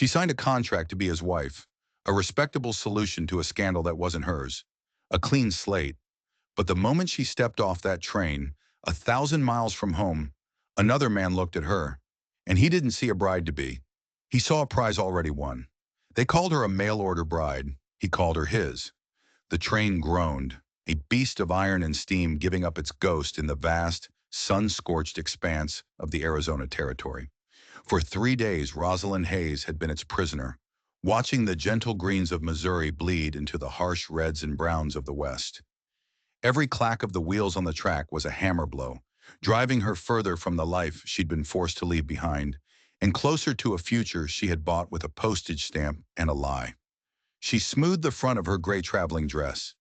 She signed a contract to be his wife, a respectable solution to a scandal that wasn't hers, a clean slate. But the moment she stepped off that train, 1,000 miles from home, another man looked at her, and he didn't see a bride-to-be. He saw a prize already won. They called her a mail-order bride. He called her his. The train groaned, a beast of iron and steam giving up its ghost in the vast, sun-scorched expanse of the Arizona Territory. For 3 days, Rosalind Hayes had been its prisoner, watching the gentle greens of Missouri bleed into the harsh reds and browns of the West. Every clack of the wheels on the track was a hammer blow, driving her further from the life she'd been forced to leave behind, and closer to a future she had bought with a postage stamp and a lie. She smoothed the front of her gray traveling dress.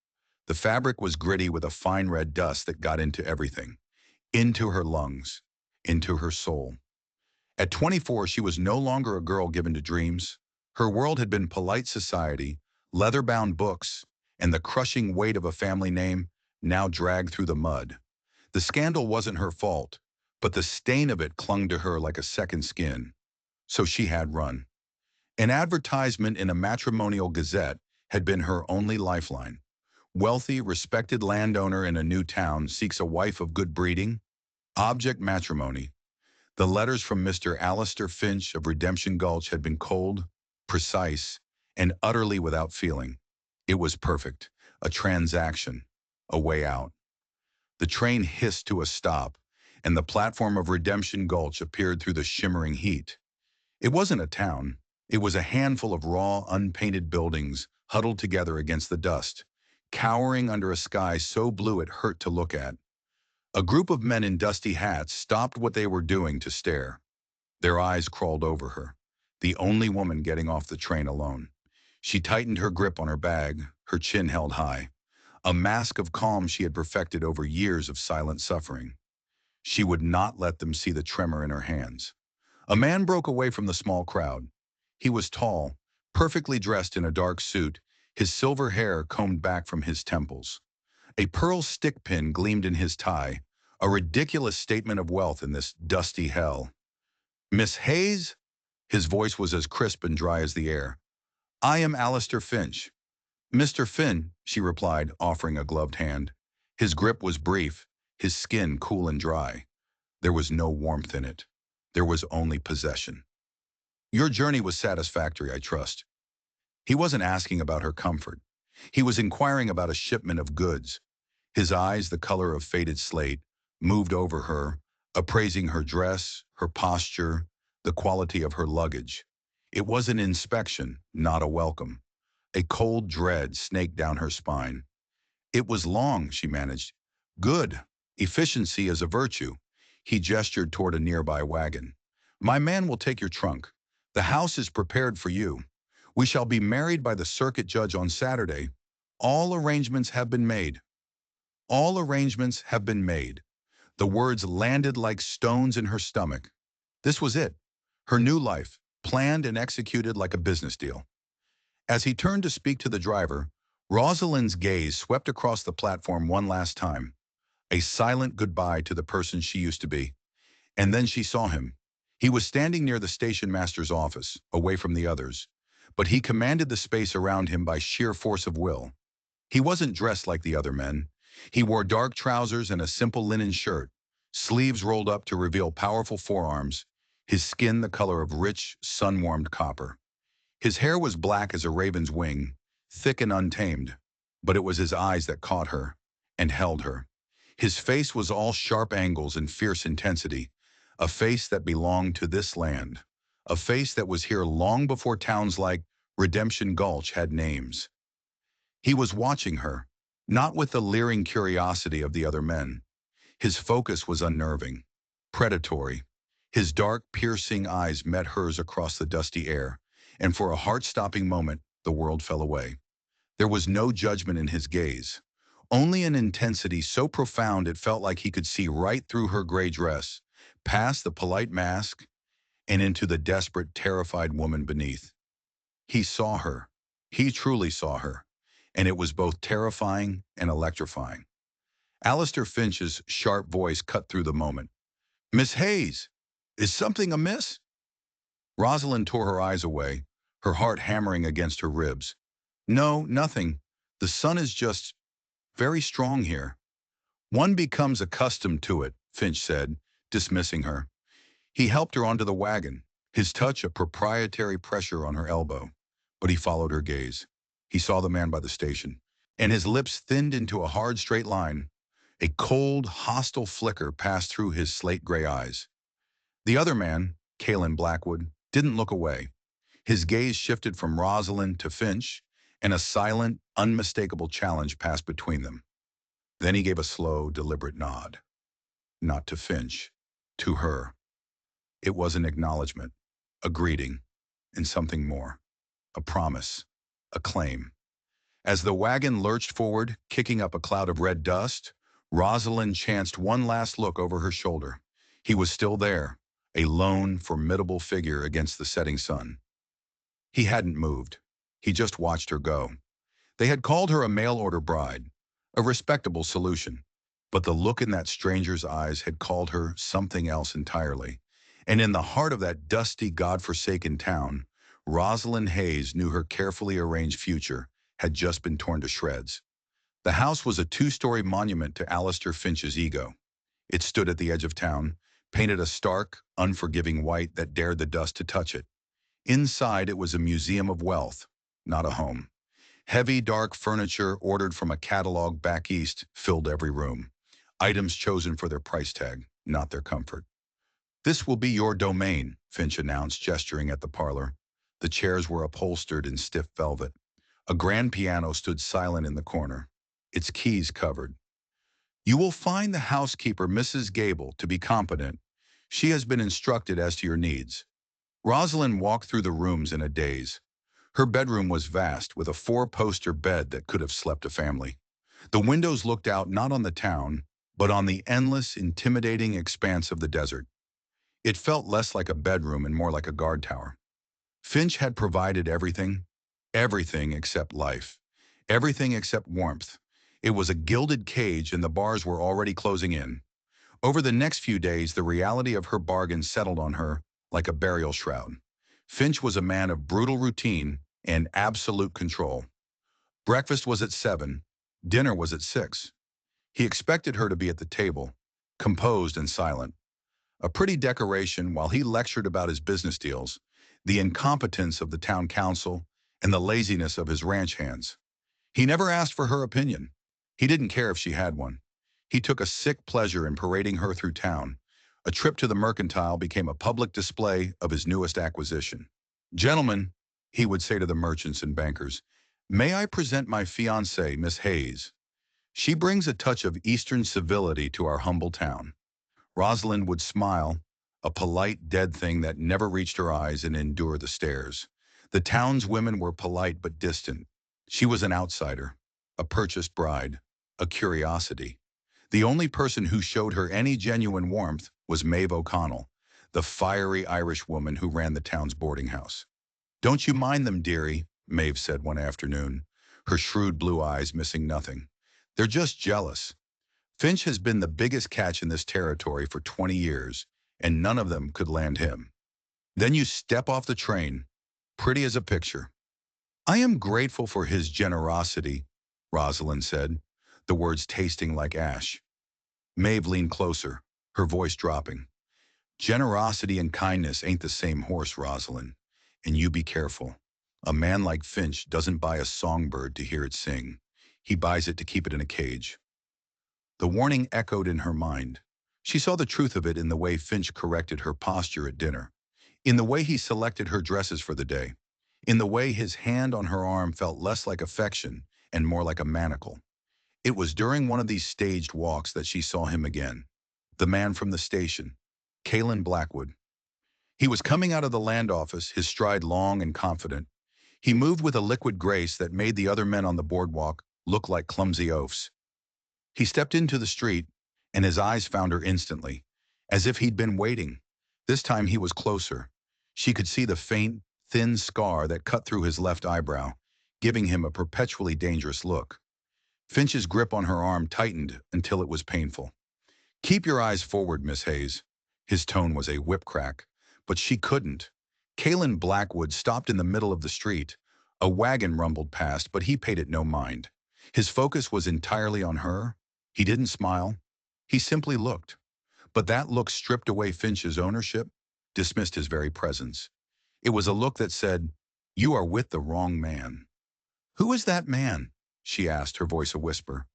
The fabric was gritty with a fine red dust that got into everything, into her lungs, into her soul. At 24, she was no longer a girl given to dreams. Her world had been polite society, leather-bound books, and the crushing weight of a family name now dragged through the mud. The scandal wasn't her fault, but the stain of it clung to her like a second skin. So she had run. An advertisement in a matrimonial gazette had been her only lifeline. Wealthy, respected landowner in a new town seeks a wife of good breeding. Object matrimony. The letters from Mr. Alistair Finch of Redemption Gulch had been cold, precise, and utterly without feeling. It was perfect. A transaction. A way out. The train hissed to a stop, and the platform of Redemption Gulch appeared through the shimmering heat. It wasn't a town. It was a handful of raw, unpainted buildings huddled together against the dust, cowering under a sky so blue it hurt to look at. A group of men in dusty hats stopped what they were doing to stare. Their eyes crawled over her, the only woman getting off the train alone. She tightened her grip on her bag, her chin held high, a mask of calm she had perfected over years of silent suffering. She would not let them see the tremor in her hands. A man broke away from the small crowd. He was tall, perfectly dressed in a dark suit, his silver hair combed back from his temples. A pearl stick pin gleamed in his tie, a ridiculous statement of wealth in this dusty hell. "Miss Hayes?" His voice was as crisp and dry as the air. "I am Alistair Finch." "Mr. Finn," she replied, offering a gloved hand. His grip was brief, his skin cool and dry. There was no warmth in it. There was only possession. "Your journey was satisfactory, I trust." He wasn't asking about her comfort. He was inquiring about a shipment of goods. His eyes, the color of faded slate, moved over her, appraising her dress, her posture, the quality of her luggage. It was an inspection, not a welcome. A cold dread snaked down her spine. "It was long," she managed. "Good. Efficiency is a virtue." He gestured toward a nearby wagon. "My man will take your trunk. The house is prepared for you. We shall be married by the circuit judge on Saturday. All arrangements have been made." All arrangements have been made. The words landed like stones in her stomach. This was it. Her new life, planned and executed like a business deal. As he turned to speak to the driver, Rosalind's gaze swept across the platform one last time, a silent goodbye to the person she used to be. And then she saw him. He was standing near the station master's office, away from the others, but he commanded the space around him by sheer force of will. He wasn't dressed like the other men. He wore dark trousers and a simple linen shirt, sleeves rolled up to reveal powerful forearms, his skin the color of rich, sun-warmed copper. His hair was black as a raven's wing, thick and untamed, but it was his eyes that caught her and held her. His face was all sharp angles and fierce intensity, a face that belonged to this land, a face that was here long before towns like Redemption Gulch had names. He was watching her, not with the leering curiosity of the other men. His focus was unnerving, predatory. His dark, piercing eyes met hers across the dusty air, and for a heart-stopping moment, the world fell away. There was no judgment in his gaze, only an intensity so profound it felt like he could see right through her gray dress, past the polite mask, and into the desperate, terrified woman beneath. He saw her. He truly saw her, and it was both terrifying and electrifying. Alistair Finch's sharp voice cut through the moment. "Miss Hayes, is something amiss?" Rosalind tore her eyes away, her heart hammering against her ribs. No, nothing. The sun is just very strong here. One becomes accustomed to it, Finch said, dismissing her. He helped her onto the wagon, his touch a proprietary pressure on her elbow. But he followed her gaze. He saw the man by the station, and his lips thinned into a hard straight line. A cold, hostile flicker passed through his slate-gray eyes. The other man, Kalen Blackwood, didn't look away. His gaze shifted from Rosalind to Finch, and a silent, unmistakable challenge passed between them. Then he gave a slow, deliberate nod. Not to Finch, to her. It was an acknowledgement, a greeting, and something more. A promise, a claim. As the wagon lurched forward, kicking up a cloud of red dust, Rosalind chanced one last look over her shoulder. He was still there, a lone, formidable figure against the setting sun. He hadn't moved. He just watched her go. They had called her a mail-order bride, a respectable solution. But the look in that stranger's eyes had called her something else entirely. And in the heart of that dusty, God-forsaken town, Rosalind Hayes knew her carefully arranged future had just been torn to shreds. The house was a two-story monument to Alistair Finch's ego. It stood at the edge of town, painted a stark, unforgiving white that dared the dust to touch it. Inside, it was a museum of wealth, not a home. Heavy, dark furniture ordered from a catalog back east filled every room. Items chosen for their price tag, not their comfort. "This will be your domain," Finch announced, gesturing at the parlor. The chairs were upholstered in stiff velvet. A grand piano stood silent in the corner, its keys covered. "You will find the housekeeper, Mrs. Gable, to be competent. She has been instructed as to your needs." Rosalind walked through the rooms in a daze. Her bedroom was vast, with a four-poster bed that could have slept a family. The windows looked out not on the town, but on the endless, intimidating expanse of the desert. It felt less like a bedroom and more like a guard tower. Finch had provided everything, everything except life, everything except warmth. It was a gilded cage and the bars were already closing in. Over the next few days, the reality of her bargain settled on her like a burial shroud. Finch was a man of brutal routine and absolute control. Breakfast was at 7, dinner was at 6. He expected her to be at the table, composed and silent. A pretty decoration while he lectured about his business deals, the incompetence of the town council, and the laziness of his ranch hands. He never asked for her opinion. He didn't care if she had one. He took a sick pleasure in parading her through town. A trip to the mercantile became a public display of his newest acquisition. "Gentlemen," he would say to the merchants and bankers, "may I present my fiancée, Miss Hayes? She brings a touch of Eastern civility to our humble town." Rosalind would smile, a polite, dead thing that never reached her eyes, and endure the stares. The town's women were polite but distant. She was an outsider, a purchased bride, a curiosity. The only person who showed her any genuine warmth was Maeve O'Connell, the fiery Irish woman who ran the town's boarding house. "Don't you mind them, dearie," Maeve said one afternoon, her shrewd blue eyes missing nothing. "They're just jealous. Finch has been the biggest catch in this territory for 20 years, and none of them could land him." Then you step off the train, pretty as a picture. "I am grateful for his generosity," Rosalind said, the words tasting like ash. Maeve leaned closer, her voice dropping. "Generosity and kindness ain't the same horse, Rosalind, and you be careful. A man like Finch doesn't buy a songbird to hear it sing. He buys it to keep it in a cage." The warning echoed in her mind. She saw the truth of it in the way Finch corrected her posture at dinner, in the way he selected her dresses for the day, in the way his hand on her arm felt less like affection and more like a manacle. It was during one of these staged walks that she saw him again. The man from the station, Kalen Blackwood. He was coming out of the land office, his stride long and confident. He moved with a liquid grace that made the other men on the boardwalk look like clumsy oafs. He stepped into the street, and his eyes found her instantly, as if he'd been waiting. This time he was closer. She could see the faint, thin scar that cut through his left eyebrow, giving him a perpetually dangerous look. Finch's grip on her arm tightened until it was painful. "Keep your eyes forward, Miss Hayes." His tone was a whip crack, but she couldn't. Kalen Blackwood stopped in the middle of the street. A wagon rumbled past, but he paid it no mind. His focus was entirely on her. He didn't smile. He simply looked. But that look stripped away Finch's ownership, dismissed his very presence. It was a look that said, "You are with the wrong man." "Who is that man?" she asked, her voice a whisper.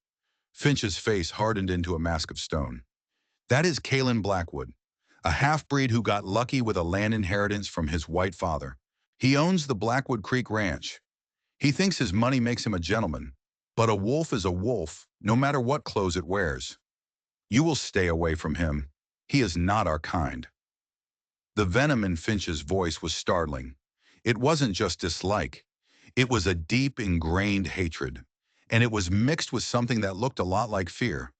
Finch's face hardened into a mask of stone. "That is Kalen Blackwood, a half-breed who got lucky with a land inheritance from his white father. He owns the Blackwood Creek Ranch. He thinks his money makes him a gentleman, but a wolf is a wolf, no matter what clothes it wears. You will stay away from him. He is not our kind." The venom in Finch's voice was startling. It wasn't just dislike. It was a deep, ingrained hatred, and it was mixed with something that looked a lot like fear.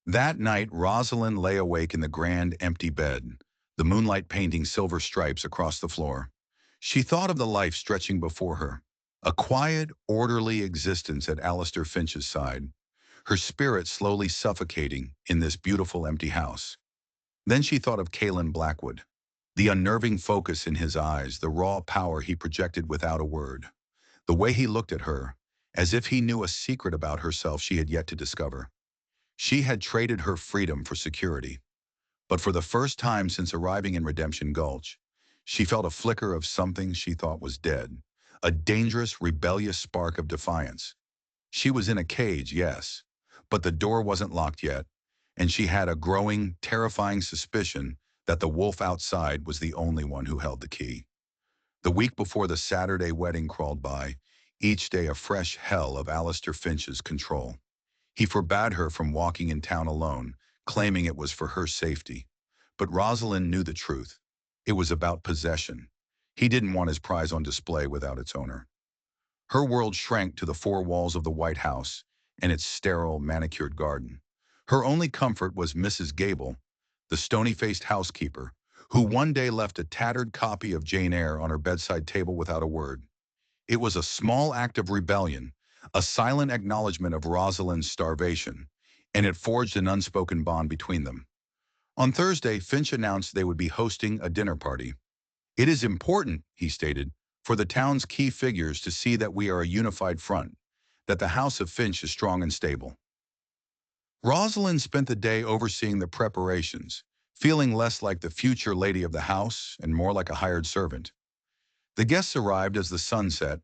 That night, Rosalind lay awake in the grand, empty bed, the moonlight painting silver stripes across the floor. She thought of the life stretching before her, a quiet, orderly existence at Alistair Finch's side, her spirit slowly suffocating in this beautiful empty house. Then she thought of Kalen Blackwood, the unnerving focus in his eyes, the raw power he projected without a word, the way he looked at her, as if he knew a secret about herself she had yet to discover. She had traded her freedom for security, but for the first time since arriving in Redemption Gulch, she felt a flicker of something she thought was dead, a dangerous, rebellious spark of defiance. She was in a cage, yes, but the door wasn't locked yet, and she had a growing, terrifying suspicion that the wolf outside was the only one who held the key. The week before the Saturday wedding crawled by, each day a fresh hell of Alistair Finch's control. He forbade her from walking in town alone, claiming it was for her safety. But Rosalind knew the truth. It was about possession. He didn't want his prize on display without its owner. Her world shrank to the four walls of the White House and its sterile, manicured garden. Her only comfort was Mrs. Gable, the stony-faced housekeeper, who one day left a tattered copy of Jane Eyre on her bedside table without a word. It was a small act of rebellion, a silent acknowledgement of Rosalind's starvation, and it forged an unspoken bond between them. On Thursday, Finch announced they would be hosting a dinner party. "It is important," he stated, "for the town's key figures to see that we are a unified front, that the House of Finch is strong and stable." Rosalind spent the day overseeing the preparations, feeling less like the future lady of the house and more like a hired servant. The guests arrived as the sun set.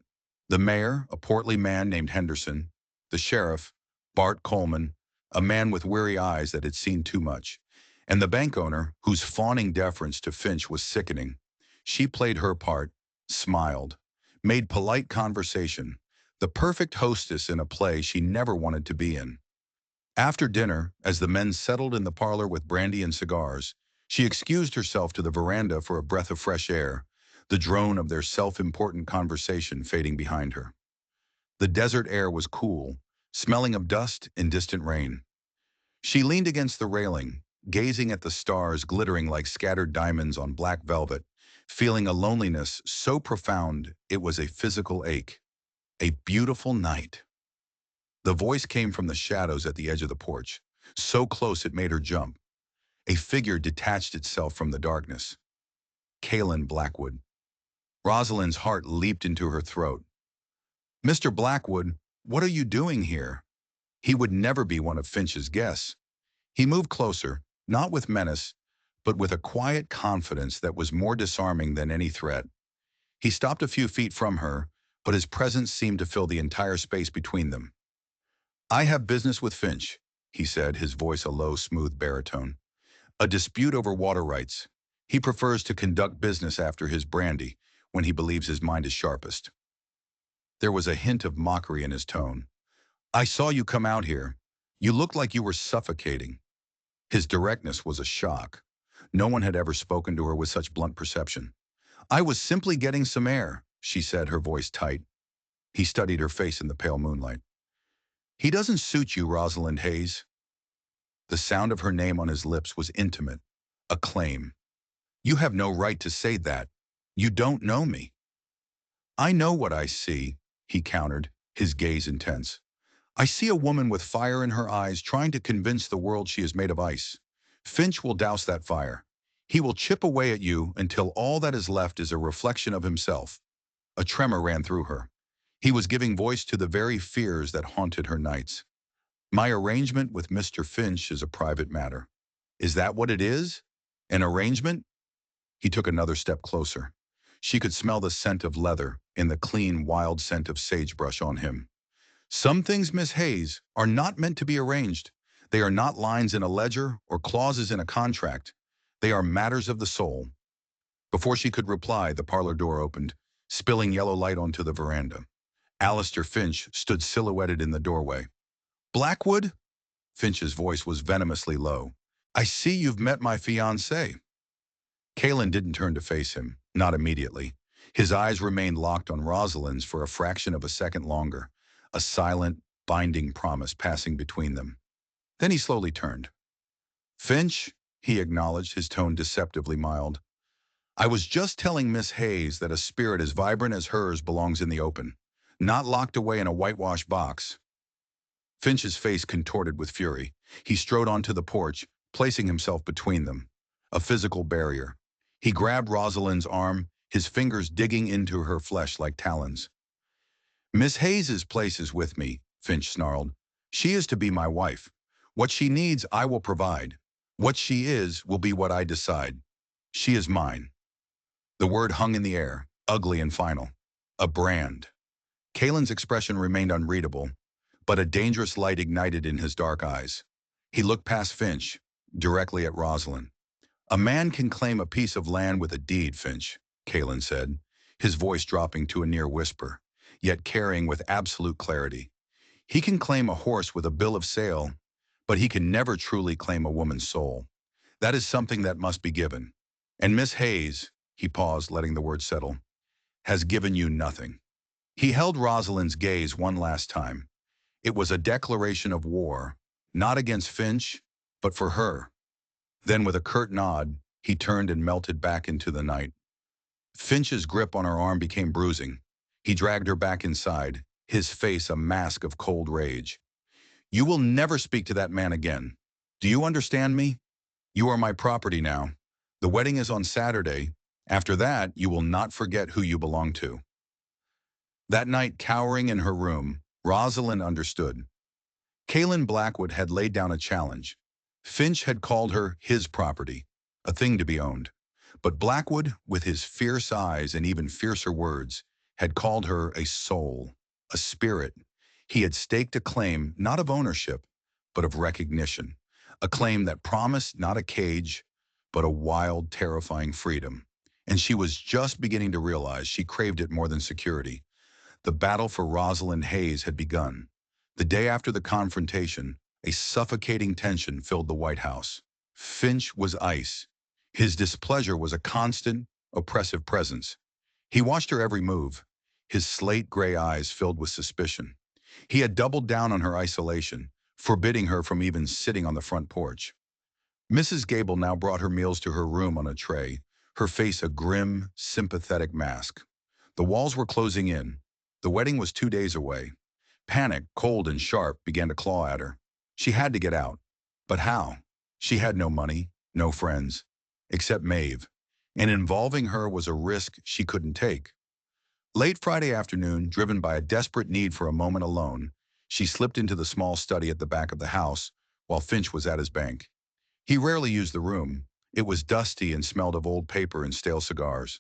The mayor, a portly man named Henderson, the sheriff, Bart Coleman, a man with weary eyes that had seen too much, and the bank owner, whose fawning deference to Finch was sickening. She played her part, smiled, made polite conversation, the perfect hostess in a play she never wanted to be in. After dinner, as the men settled in the parlor with brandy and cigars, she excused herself to the veranda for a breath of fresh air, the drone of their self-important conversation fading behind her. The desert air was cool, smelling of dust and distant rain. She leaned against the railing, gazing at the stars glittering like scattered diamonds on black velvet, feeling a loneliness so profound it was a physical ache. A beautiful night. The voice came from the shadows at the edge of the porch, so close it made her jump. A figure detached itself from the darkness. Kalen Blackwood. Rosalind's heart leaped into her throat. "Mr. Blackwood, what are you doing here?" He would never be one of Finch's guests. He moved closer, not with menace, but with a quiet confidence that was more disarming than any threat. He stopped a few feet from her, but his presence seemed to fill the entire space between them. "I have business with Finch," he said, his voice a low, smooth baritone. "A dispute over water rights. He prefers to conduct business after his brandy, when he believes his mind is sharpest." There was a hint of mockery in his tone. "I saw you come out here. You looked like you were suffocating." His directness was a shock. No one had ever spoken to her with such blunt perception. "I was simply getting some air," she said, her voice tight. He studied her face in the pale moonlight. "He doesn't suit you, Rosalind Hayes." The sound of her name on his lips was intimate, a claim. "You have no right to say that. You don't know me." "I know what I see," he countered, his gaze intense. "I see a woman with fire in her eyes trying to convince the world she is made of ice. Finch will douse that fire. He will chip away at you until all that is left is a reflection of himself. A tremor ran through her. He was giving voice to the very fears that haunted her nights. My arrangement with Mr. Finch is a private matter. Is that what it is? An arrangement? He took another step closer. She could smell the scent of leather in the clean, wild scent of sagebrush on him. Some things, Miss Hayes, are not meant to be arranged. They are not lines in a ledger or clauses in a contract. They are matters of the soul. Before she could reply, the parlor door opened, spilling yellow light onto the veranda. Alistair Finch stood silhouetted in the doorway. Blackwood? Finch's voice was venomously low. I see you've met my fiancée. Kalen didn't turn to face him, not immediately. His eyes remained locked on Rosalind's for a fraction of a second longer, a silent, binding promise passing between them. Then he slowly turned. Finch, he acknowledged, his tone deceptively mild. I was just telling Miss Hayes that a spirit as vibrant as hers belongs in the open, not locked away in a whitewashed box. Finch's face contorted with fury. He strode onto the porch, placing himself between them, a physical barrier. He grabbed Rosalind's arm, his fingers digging into her flesh like talons. Miss Hayes's place is with me, Finch snarled. She is to be my wife. What she needs, I will provide. What she is will be what I decide. She is mine. The word hung in the air, ugly and final. A brand. Kalen's expression remained unreadable, but a dangerous light ignited in his dark eyes. He looked past Finch, directly at Rosalind. A man can claim a piece of land with a deed, Finch, Kalen said, his voice dropping to a near whisper, yet carrying with absolute clarity. He can claim a horse with a bill of sale, but he can never truly claim a woman's soul. That is something that must be given. And Miss Hayes, he paused, letting the word settle, has given you nothing. He held Rosalind's gaze one last time. It was a declaration of war, not against Finch, but for her. Then with a curt nod, he turned and melted back into the night. Finch's grip on her arm became bruising. He dragged her back inside, his face a mask of cold rage. You will never speak to that man again. Do you understand me? You are my property now. The wedding is on Saturday. After that, you will not forget who you belong to. That night, cowering in her room, Rosalind understood. Kalen Blackwood had laid down a challenge. Finch had called her his property, a thing to be owned. But Blackwood, with his fierce eyes and even fiercer words, had called her a soul, a spirit. He had staked a claim not of ownership, but of recognition, a claim that promised not a cage, but a wild, terrifying freedom. And she was just beginning to realize she craved it more than security. The battle for Rosalind Hayes had begun. The day after the confrontation, a suffocating tension filled the White House. Finch was ice. His displeasure was a constant, oppressive presence. He watched her every move, his slate-gray eyes filled with suspicion. He had doubled down on her isolation, forbidding her from even sitting on the front porch. Mrs. Gable now brought her meals to her room on a tray, her face a grim, sympathetic mask. The walls were closing in. The wedding was 2 days away. Panic, cold and sharp, began to claw at her. She had to get out. But how? She had no money, no friends, except Maeve, and involving her was a risk she couldn't take. Late Friday afternoon, driven by a desperate need for a moment alone, she slipped into the small study at the back of the house while Finch was at his bank. He rarely used the room. It was dusty and smelled of old paper and stale cigars.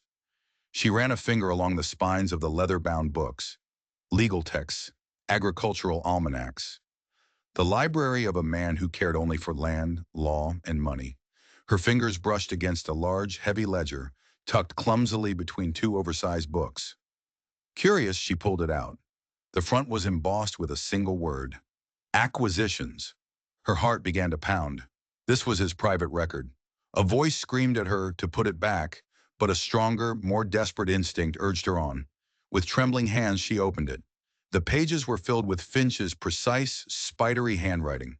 She ran a finger along the spines of the leather-bound books, legal texts, agricultural almanacs. The library of a man who cared only for land, law, and money. Her fingers brushed against a large, heavy ledger, tucked clumsily between two oversized books. Curious, she pulled it out. The front was embossed with a single word: acquisitions. Her heart began to pound. This was his private record. A voice screamed at her to put it back, but a stronger, more desperate instinct urged her on. With trembling hands, she opened it. The pages were filled with Finch's precise, spidery handwriting.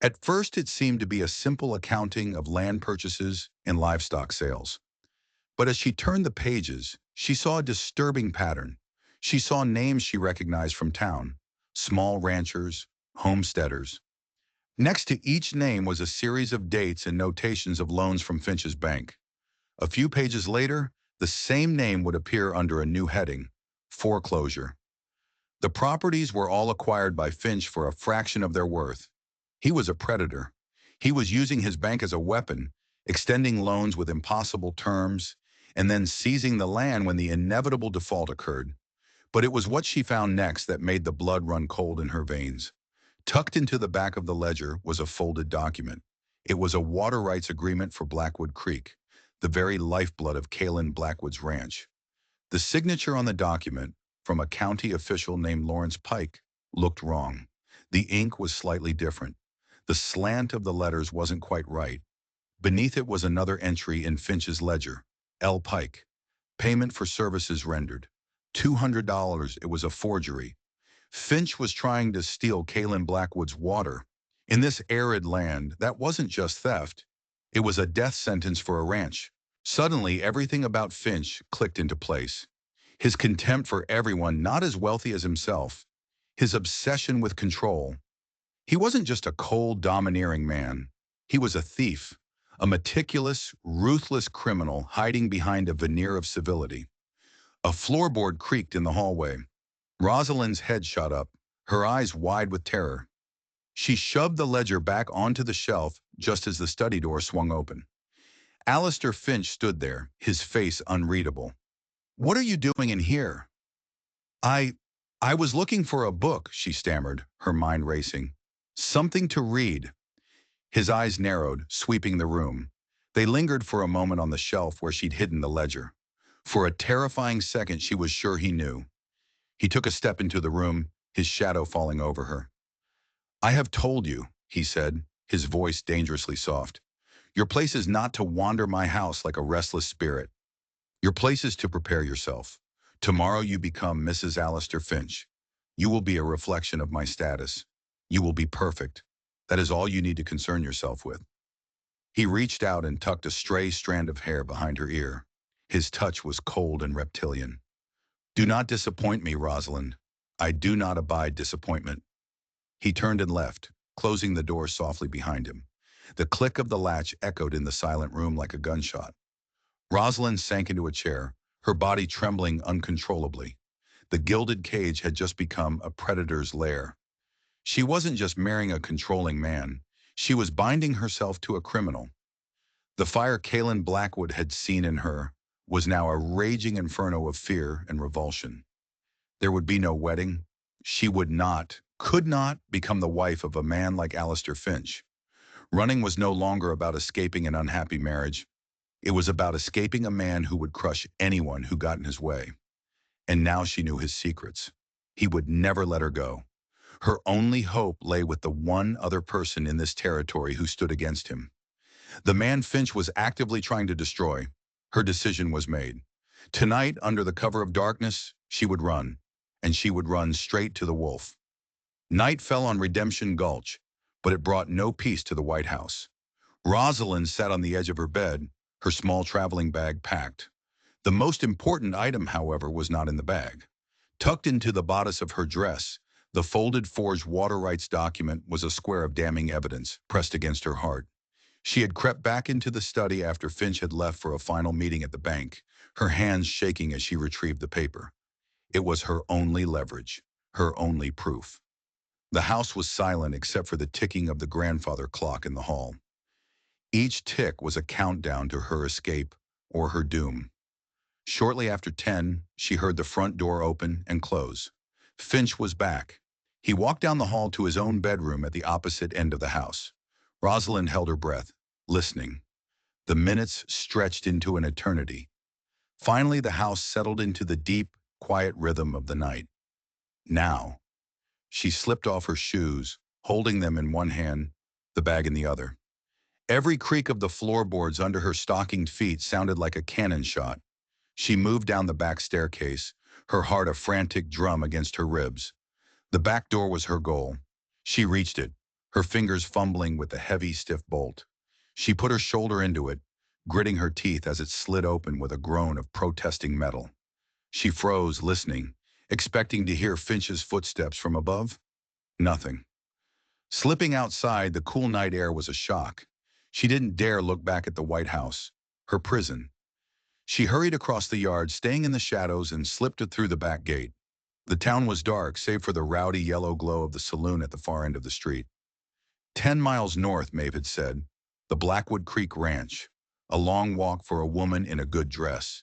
At first, it seemed to be a simple accounting of land purchases and livestock sales. But as she turned the pages, she saw a disturbing pattern. She saw names she recognized from town: small ranchers, homesteaders. Next to each name was a series of dates and notations of loans from Finch's bank. A few pages later, the same name would appear under a new heading, foreclosure. The properties were all acquired by Finch for a fraction of their worth. He was a predator. He was using his bank as a weapon, extending loans with impossible terms, and then seizing the land when the inevitable default occurred. But it was what she found next that made the blood run cold in her veins. Tucked into the back of the ledger was a folded document. It was a water rights agreement for Blackwood Creek, the very lifeblood of Kalen Blackwood's ranch. The signature on the document, from a county official named Lawrence Pike, looked wrong. The ink was slightly different. The slant of the letters wasn't quite right. Beneath it was another entry in Finch's ledger, L. Pike. Payment for services rendered. $200. It was a forgery. Finch was trying to steal Kalen Blackwood's water. In this arid land, that wasn't just theft. It was a death sentence for a ranch. Suddenly, everything about Finch clicked into place. His contempt for everyone not as wealthy as himself. His obsession with control. He wasn't just a cold, domineering man. He was a thief, a meticulous, ruthless criminal hiding behind a veneer of civility. A floorboard creaked in the hallway. Rosalind's head shot up, her eyes wide with terror. She shoved the ledger back onto the shelf just as the study door swung open. Alistair Finch stood there, his face unreadable. "What are you doing in here?" I... I was looking for a book," she stammered, her mind racing. "Something to read." His eyes narrowed, sweeping the room. They lingered for a moment on the shelf where she'd hidden the ledger. For a terrifying second, she was sure he knew. He took a step into the room, his shadow falling over her. "I have told you," he said, his voice dangerously soft. "Your place is not to wander my house like a restless spirit. Your place is to prepare yourself. Tomorrow you become Mrs. Alistair Finch. You will be a reflection of my status. You will be perfect. That is all you need to concern yourself with." He reached out and tucked a stray strand of hair behind her ear. His touch was cold and reptilian. "Do not disappoint me, Rosalind. I do not abide disappointment." He turned and left, closing the door softly behind him. The click of the latch echoed in the silent room like a gunshot. Rosalind sank into a chair, her body trembling uncontrollably. The gilded cage had just become a predator's lair. She wasn't just marrying a controlling man. She was binding herself to a criminal. The fire Kalen Blackwood had seen in her was now a raging inferno of fear and revulsion. There would be no wedding. She would not, could not, become the wife of a man like Alistair Finch. Running was no longer about escaping an unhappy marriage. It was about escaping a man who would crush anyone who got in his way. And now she knew his secrets. He would never let her go. Her only hope lay with the one other person in this territory who stood against him. The man Finch was actively trying to destroy. Her decision was made. Tonight, under the cover of darkness, she would run, and she would run straight to the wolf. Night fell on Redemption Gulch, but it brought no peace to the White House. Rosalind sat on the edge of her bed, her small traveling bag packed. The most important item, however, was not in the bag. Tucked into the bodice of her dress, the folded forged water rights document was a square of damning evidence pressed against her heart. She had crept back into the study after Finch had left for a final meeting at the bank, her hands shaking as she retrieved the paper. It was her only leverage, her only proof. The house was silent except for the ticking of the grandfather clock in the hall. Each tick was a countdown to her escape or her doom. Shortly after 10, she heard the front door open and close. Finch was back. He walked down the hall to his own bedroom at the opposite end of the house. Rosalind held her breath, listening. The minutes stretched into an eternity. Finally, the house settled into the deep, quiet rhythm of the night. Now. She slipped off her shoes, holding them in one hand, the bag in the other. Every creak of the floorboards under her stockinged feet sounded like a cannon shot. She moved down the back staircase, her heart a frantic drum against her ribs. The back door was her goal. She reached it, her fingers fumbling with the heavy, stiff bolt. She put her shoulder into it, gritting her teeth as it slid open with a groan of protesting metal. She froze, listening, expecting to hear Finch's footsteps from above. Nothing. Slipping outside, the cool night air was a shock. She didn't dare look back at the White House, her prison. She hurried across the yard, staying in the shadows, and slipped through the back gate. The town was dark, save for the rowdy yellow glow of the saloon at the far end of the street. 10 miles north, Maeve had said, the Blackwood Creek Ranch, a long walk for a woman in a good dress.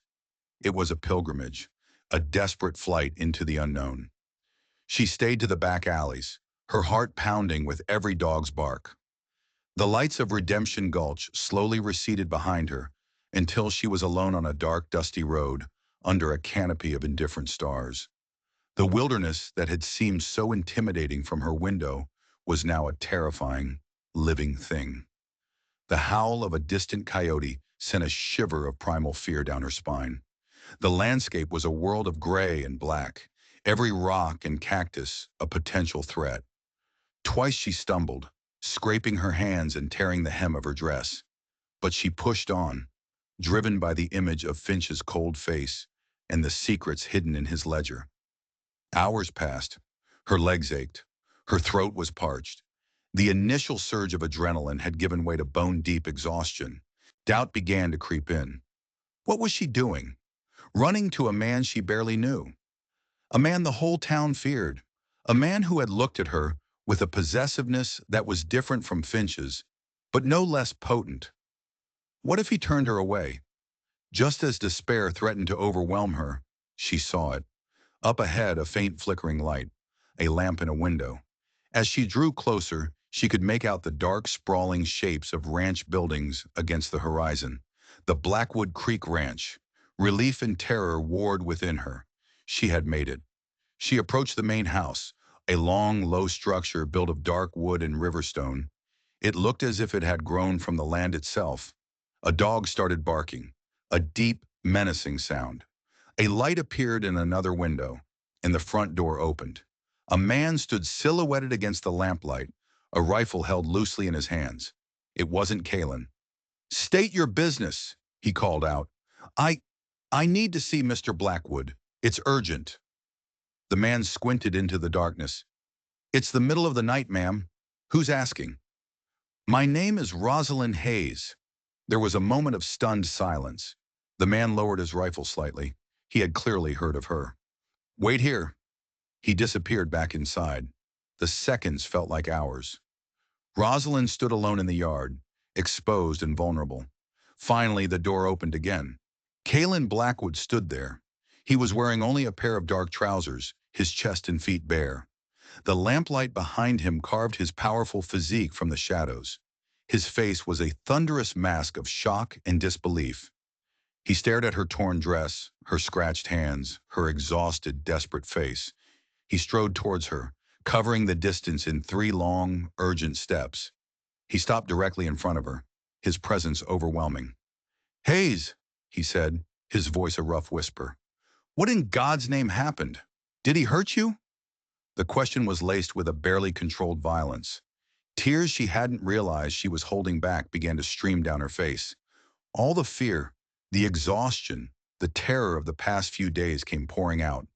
It was a pilgrimage, a desperate flight into the unknown. She stayed to the back alleys, her heart pounding with every dog's bark. The lights of Redemption Gulch slowly receded behind her until she was alone on a dark, dusty road under a canopy of indifferent stars. The wilderness that had seemed so intimidating from her window was now a terrifying, living thing. The howl of a distant coyote sent a shiver of primal fear down her spine. The landscape was a world of gray and black, every rock and cactus a potential threat. Twice she stumbled, scraping her hands and tearing the hem of her dress. But she pushed on, driven by the image of Finch's cold face and the secrets hidden in his ledger. Hours passed. Her legs ached. Her throat was parched. The initial surge of adrenaline had given way to bone-deep exhaustion. Doubt began to creep in. What was she doing? Running to a man she barely knew. A man the whole town feared. A man who had looked at her with a possessiveness that was different from Finch's, but no less potent. What if he turned her away? Just as despair threatened to overwhelm her, she saw it. Up ahead, a faint flickering light, a lamp in a window. As she drew closer, she could make out the dark, sprawling shapes of ranch buildings against the horizon. The Blackwood Creek Ranch. Relief and terror warred within her. She had made it. She approached the main house, a long, low structure built of dark wood and river stone. It looked as if it had grown from the land itself. A dog started barking, a deep, menacing sound. A light appeared in another window, and the front door opened. A man stood silhouetted against the lamplight, a rifle held loosely in his hands. It wasn't Kalen. "State your business," he called out. I, I need to see Mr. Blackwood. It's urgent." The man squinted into the darkness. "It's the middle of the night, ma'am. Who's asking?" "My name is Rosalind Hayes." There was a moment of stunned silence. The man lowered his rifle slightly. He had clearly heard of her. "Wait here." He disappeared back inside. The seconds felt like hours. Rosalind stood alone in the yard, exposed and vulnerable. Finally, the door opened again. Kalen Blackwood stood there. He was wearing only a pair of dark trousers, his chest and feet bare. The lamplight behind him carved his powerful physique from the shadows. His face was a thunderous mask of shock and disbelief. He stared at her torn dress, her scratched hands, her exhausted, desperate face. He strode towards her, covering the distance in 3 long, urgent steps. He stopped directly in front of her, his presence overwhelming. "Hayes," he said, his voice a rough whisper. "What in God's name happened? Did he hurt you?" The question was laced with a barely controlled violence. Tears she hadn't realized she was holding back began to stream down her face. All the fear, the exhaustion, the terror of the past few days came pouring out.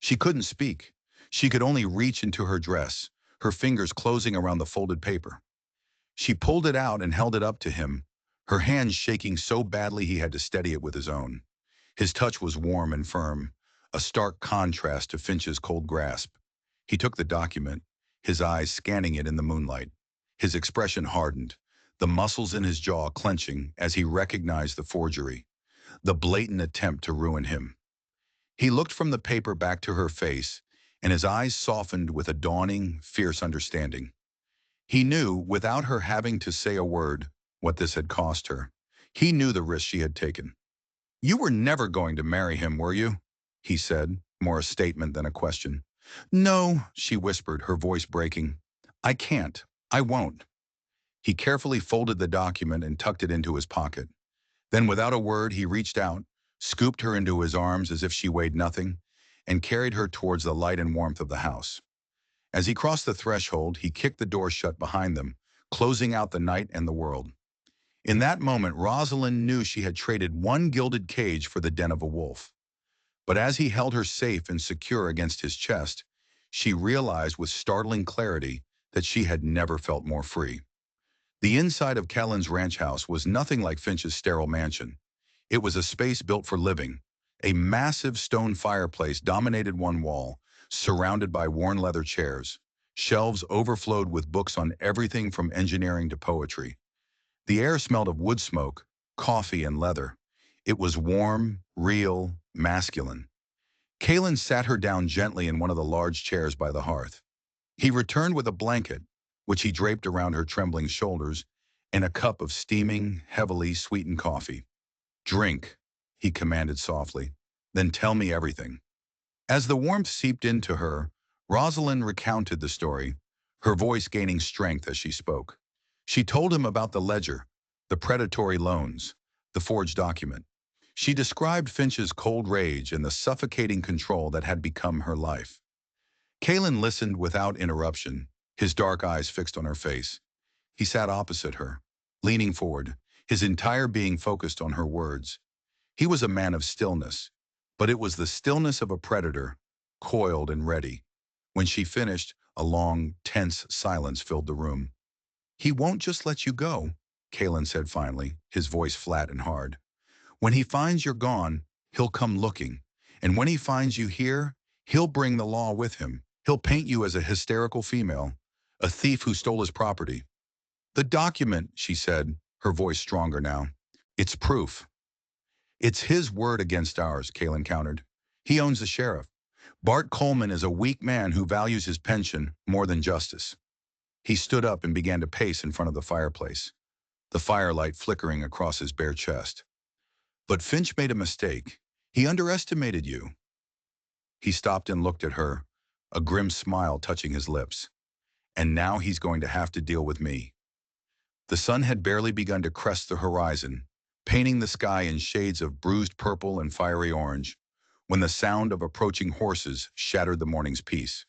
She couldn't speak. She could only reach into her dress, her fingers closing around the folded paper. She pulled it out and held it up to him, her hands shaking so badly he had to steady it with his own. His touch was warm and firm, a stark contrast to Finch's cold grasp. He took the document, his eyes scanning it in the moonlight. His expression hardened, the muscles in his jaw clenching as he recognized the forgery, the blatant attempt to ruin him. He looked from the paper back to her face, and his eyes softened with a dawning, fierce understanding. He knew, without her having to say a word, what this had cost her. He knew the risk she had taken. "You were never going to marry him, were you?" he said, more a statement than a question. "No," she whispered, her voice breaking. "I can't. I won't." He carefully folded the document and tucked it into his pocket. Then, without a word, he reached out, scooped her into his arms as if she weighed nothing, and carried her towards the light and warmth of the house. As he crossed the threshold, he kicked the door shut behind them, closing out the night and the world. In that moment, Rosalind knew she had traded one gilded cage for the den of a wolf. But as he held her safe and secure against his chest, she realized with startling clarity that she had never felt more free. The inside of Kellen's ranch house was nothing like Finch's sterile mansion. It was a space built for living. A massive stone fireplace dominated one wall, surrounded by worn leather chairs. Shelves overflowed with books on everything from engineering to poetry. The air smelled of wood smoke, coffee, and leather. It was warm, real, masculine. Kalen sat her down gently in one of the large chairs by the hearth. He returned with a blanket, which he draped around her trembling shoulders, and a cup of steaming, heavily sweetened coffee. "Drink," he commanded softly, "then tell me everything." As the warmth seeped into her, Rosalind recounted the story, her voice gaining strength as she spoke. She told him about the ledger, the predatory loans, the forged document. She described Finch's cold rage and the suffocating control that had become her life. Kalen listened without interruption, his dark eyes fixed on her face. He sat opposite her, leaning forward, his entire being focused on her words. He was a man of stillness, but it was the stillness of a predator, coiled and ready. When she finished, a long, tense silence filled the room. "He won't just let you go," Kalen said finally, his voice flat and hard. "When he finds you're gone, he'll come looking. And when he finds you here, he'll bring the law with him. He'll paint you as a hysterical female, a thief who stole his property." "The document," she said, her voice stronger now. "It's proof." "It's his word against ours," Kalen countered. "He owns the sheriff. Bart Coleman is a weak man who values his pension more than justice." He stood up and began to pace in front of the fireplace, the firelight flickering across his bare chest. "But Finch made a mistake. He underestimated you." He stopped and looked at her, a grim smile touching his lips. "And now he's going to have to deal with me." The sun had barely begun to crest the horizon, painting the sky in shades of bruised purple and fiery orange, when the sound of approaching horses shattered the morning's peace.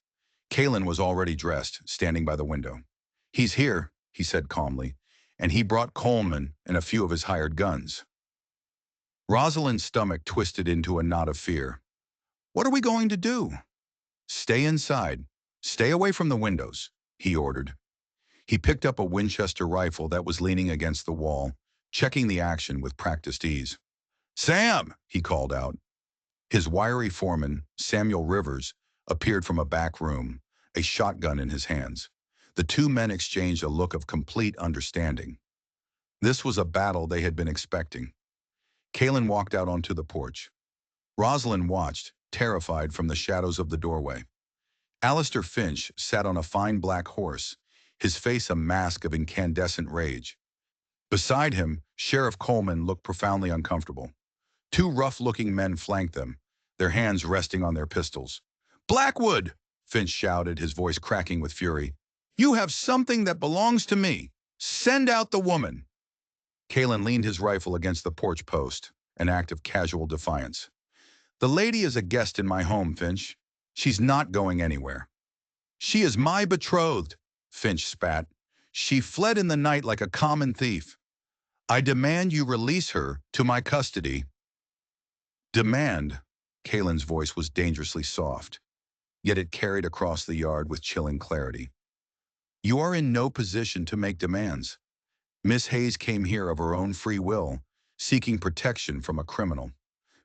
Kalen was already dressed, standing by the window. "He's here," he said calmly, "and he brought Coleman and a few of his hired guns." Rosalind's stomach twisted into a knot of fear. "What are we going to do?" "Stay inside. Stay away from the windows," he ordered. He picked up a Winchester rifle that was leaning against the wall, checking the action with practiced ease. "Sam!" he called out. His wiry foreman, Samuel Rivers, appeared from a back room, a shotgun in his hands. The two men exchanged a look of complete understanding. This was a battle they had been expecting. Kalen walked out onto the porch. Rosalind watched, terrified, from the shadows of the doorway. Alistair Finch sat on a fine black horse, his face a mask of incandescent rage. Beside him, Sheriff Coleman looked profoundly uncomfortable. Two rough-looking men flanked them, their hands resting on their pistols. "Blackwood!" Finch shouted, his voice cracking with fury. "You have something that belongs to me. Send out the woman." Kalen leaned his rifle against the porch post, an act of casual defiance. "The lady is a guest in my home, Finch. She's not going anywhere." "She is my betrothed," Finch spat. "She fled in the night like a common thief. I demand you release her to my custody." "Demand?" Kalen's voice was dangerously soft, yet it carried across the yard with chilling clarity. "You are in no position to make demands. Miss Hayes came here of her own free will, seeking protection from a criminal."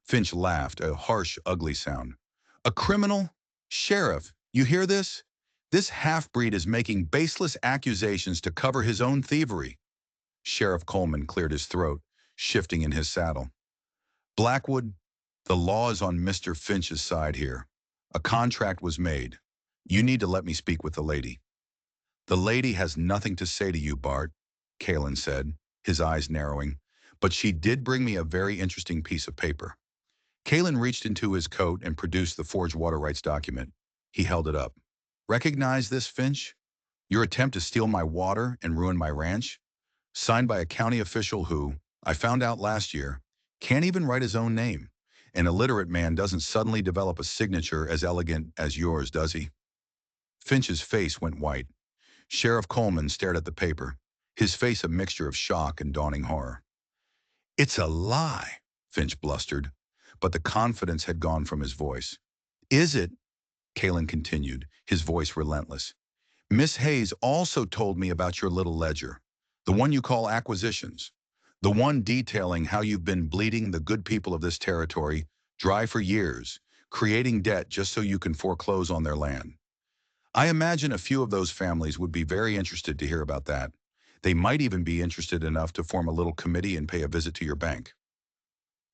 Finch laughed, a harsh, ugly sound. "A criminal? Sheriff, you hear this? This half-breed is making baseless accusations to cover his own thievery." Sheriff Coleman cleared his throat, shifting in his saddle. "Blackwood, the law is on Mr. Finch's side here. A contract was made. You need to let me speak with the lady." "The lady has nothing to say to you, Bart," Kalen said, his eyes narrowing. "But she did bring me a very interesting piece of paper." Kalen reached into his coat and produced the forged water rights document. He held it up. "Recognize this, Finch? Your attempt to steal my water and ruin my ranch? Signed by a county official who, I found out last year, can't even write his own name. An illiterate man doesn't suddenly develop a signature as elegant as yours, does he?" Finch's face went white. Sheriff Coleman stared at the paper, his face a mixture of shock and dawning horror. "It's a lie," Finch blustered, but the confidence had gone from his voice. "Is it?" Kalen continued, his voice relentless. "Miss Hayes also told me about your little ledger, the one you call acquisitions. The one detailing how you've been bleeding the good people of this territory dry for years, creating debt just so you can foreclose on their land. I imagine a few of those families would be very interested to hear about that. They might even be interested enough to form a little committee and pay a visit to your bank.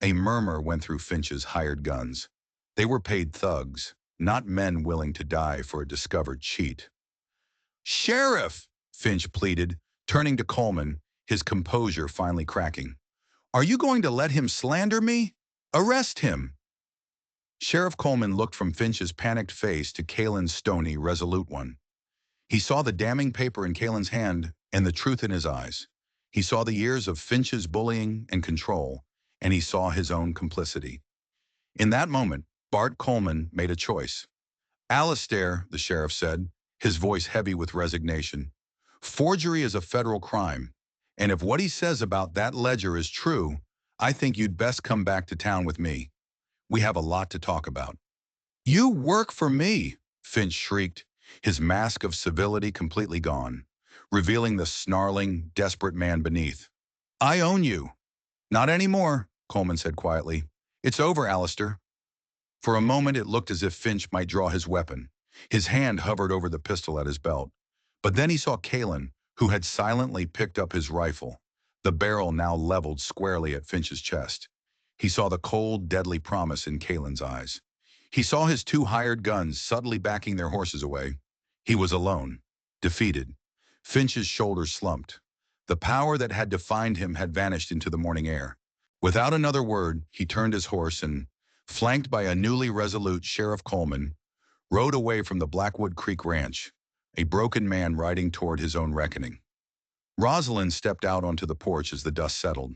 A murmur went through Finch's hired guns. They were paid thugs, not men willing to die for a discovered cheat. Sheriff, Finch pleaded, turning to Coleman, his composure finally cracking. Are you going to let him slander me? Arrest him. Sheriff Coleman looked from Finch's panicked face to Kalen's stony, resolute one. He saw the damning paper in Kalen's hand and the truth in his eyes. He saw the years of Finch's bullying and control, and he saw his own complicity. In that moment, Bart Coleman made a choice. Alistair, the sheriff said, his voice heavy with resignation, forgery is a federal crime, and if what he says about that ledger is true, I think you'd best come back to town with me. We have a lot to talk about. You work for me, Finch shrieked, his mask of civility completely gone, revealing the snarling, desperate man beneath. I own you. Not anymore, Coleman said quietly. It's over, Alistair. For a moment it looked as if Finch might draw his weapon. His hand hovered over the pistol at his belt. But then he saw Kalen, who had silently picked up his rifle, the barrel now leveled squarely at Finch's chest. He saw the cold, deadly promise in Kalen's eyes. He saw his two hired guns subtly backing their horses away. He was alone, defeated. Finch's shoulders slumped. The power that had defined him had vanished into the morning air. Without another word, he turned his horse and, flanked by a newly resolute Sheriff Coleman, rode away from the Blackwood Creek Ranch, a broken man riding toward his own reckoning. Rosalind stepped out onto the porch as the dust settled.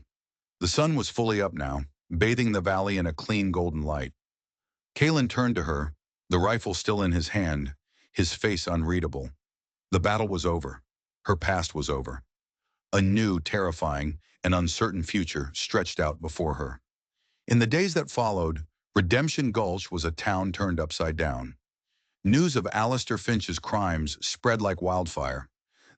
The sun was fully up now, bathing the valley in a clean golden light. Kalen turned to her, the rifle still in his hand, his face unreadable. The battle was over. Her past was over. A new, terrifying, and uncertain future stretched out before her. In the days that followed, Redemption Gulch was a town turned upside down. News of Alistair Finch's crimes spread like wildfire.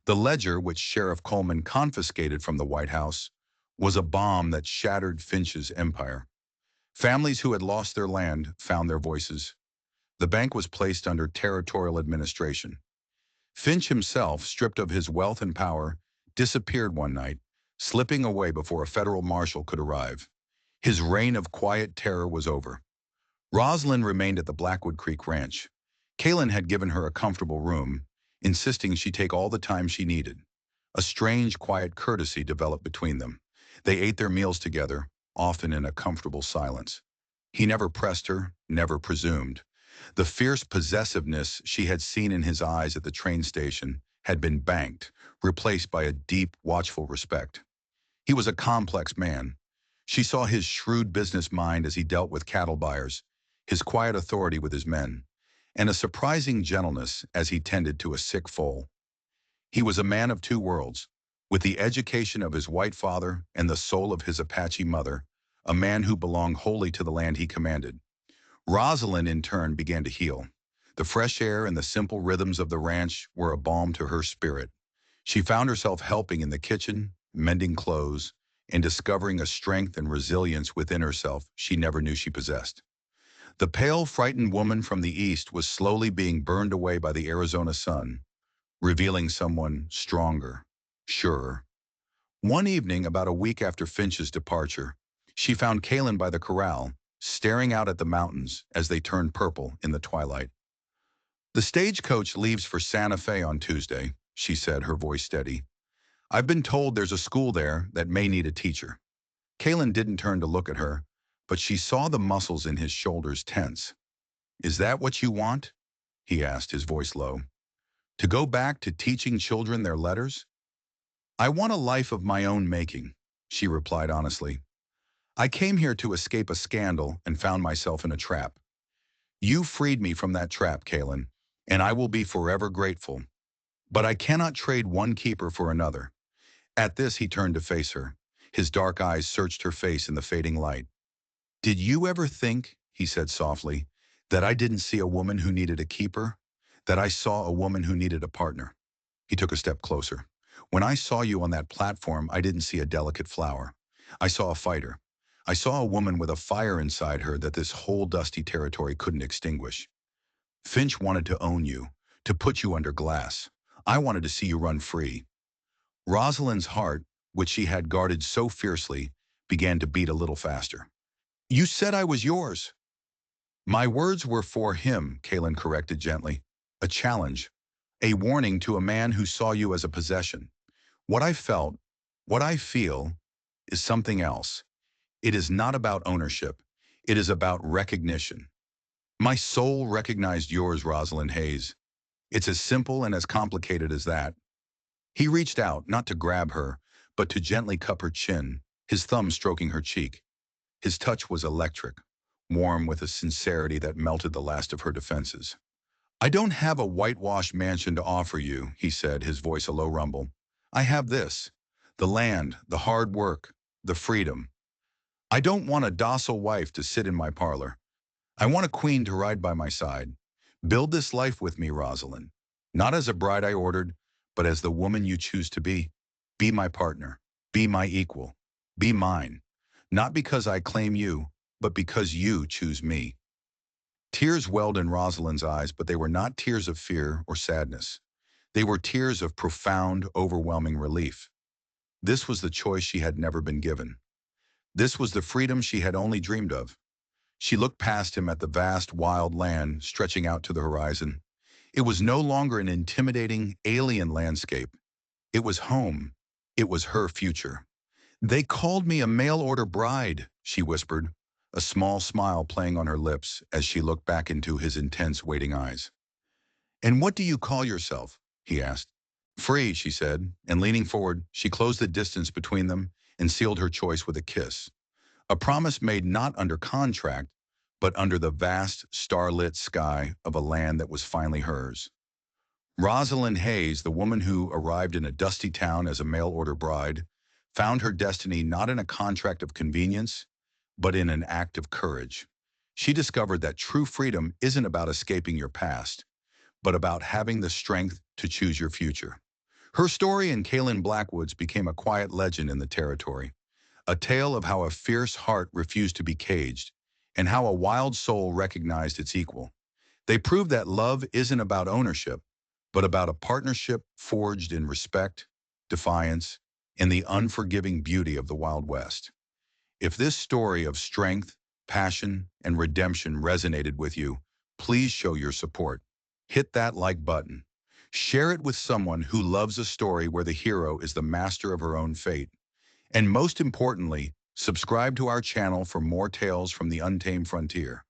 The ledger, which Sheriff Coleman confiscated from the White House, was a bomb that shattered Finch's empire. Families who had lost their land found their voices. The bank was placed under territorial administration. Finch himself, stripped of his wealth and power, disappeared one night, slipping away before a federal marshal could arrive. His reign of quiet terror was over. Rosalind remained at the Blackwood Creek Ranch. Kalen had given her a comfortable room, insisting she take all the time she needed. A strange, quiet courtesy developed between them. They ate their meals together, often in a comfortable silence. He never pressed her, never presumed. The fierce possessiveness she had seen in his eyes at the train station had been banked, replaced by a deep, watchful respect. He was a complex man. She saw his shrewd business mind as he dealt with cattle buyers, his quiet authority with his men, and a surprising gentleness as he tended to a sick foal. He was a man of two worlds, with the education of his white father and the soul of his Apache mother, a man who belonged wholly to the land he commanded. Rosalind, in turn, began to heal. The fresh air and the simple rhythms of the ranch were a balm to her spirit. She found herself helping in the kitchen, mending clothes, and discovering a strength and resilience within herself she never knew she possessed. The pale, frightened woman from the east was slowly being burned away by the Arizona sun, revealing someone stronger, surer. One evening, about a week after Finch's departure, she found Kalen by the corral, staring out at the mountains as they turned purple in the twilight. The stagecoach leaves for Santa Fe on Tuesday, she said, her voice steady. I've been told there's a school there that may need a teacher. Kalen didn't turn to look at her, but she saw the muscles in his shoulders tense. Is that what you want? He asked, his voice low. To go back to teaching children their letters? I want a life of my own making, she replied honestly. I came here to escape a scandal and found myself in a trap. You freed me from that trap, Kalen, and I will be forever grateful. But I cannot trade one keeper for another. At this, he turned to face her. His dark eyes searched her face in the fading light. Did you ever think, he said softly, that I didn't see a woman who needed a keeper? That I saw a woman who needed a partner? He took a step closer. When I saw you on that platform, I didn't see a delicate flower. I saw a fighter. I saw a woman with a fire inside her that this whole dusty territory couldn't extinguish. Finch wanted to own you, to put you under glass. I wanted to see you run free. Rosalind's heart, which she had guarded so fiercely, began to beat a little faster. You said I was yours. My words were for him, Kaylin corrected gently. A challenge. A warning to a man who saw you as a possession. What I felt, what I feel, is something else. It is not about ownership. It is about recognition. My soul recognized yours, Rosalind Hayes. It's as simple and as complicated as that. He reached out, not to grab her, but to gently cup her chin, his thumb stroking her cheek. His touch was electric, warm with a sincerity that melted the last of her defenses. I don't have a whitewashed mansion to offer you, he said, his voice a low rumble. I have this, the land, the hard work, the freedom. I don't want a docile wife to sit in my parlor. I want a queen to ride by my side. Build this life with me, Rosalind. Not as a bride I ordered, but as the woman you choose to be. Be my partner. Be my equal. Be mine. Not because I claim you, but because you choose me. Tears welled in Rosalind's eyes, but they were not tears of fear or sadness. They were tears of profound, overwhelming relief. This was the choice she had never been given. This was the freedom she had only dreamed of. She looked past him at the vast, wild land stretching out to the horizon. It was no longer an intimidating, alien landscape. It was home. It was her future. They called me a mail-order bride, she whispered, a small smile playing on her lips as she looked back into his intense, waiting eyes. And what do you call yourself? He asked. Free, she said, and leaning forward, she closed the distance between them and sealed her choice with a kiss. A promise made not under contract, but under the vast, starlit sky of a land that was finally hers. Rosalind Hayes, the woman who arrived in a dusty town as a mail-order bride, found her destiny not in a contract of convenience, but in an act of courage. She discovered that true freedom isn't about escaping your past, but about having the strength to choose your future. Her story in Kaylin Blackwood's became a quiet legend in the territory, a tale of how a fierce heart refused to be caged, and how a wild soul recognized its equal. They proved that love isn't about ownership, but about a partnership forged in respect, defiance, and the unforgiving beauty of the Wild West. If this story of strength, passion, and redemption resonated with you, please show your support. Hit that like button. Share it with someone who loves a story where the hero is the master of her own fate. And most importantly, subscribe to our channel for more tales from the untamed frontier.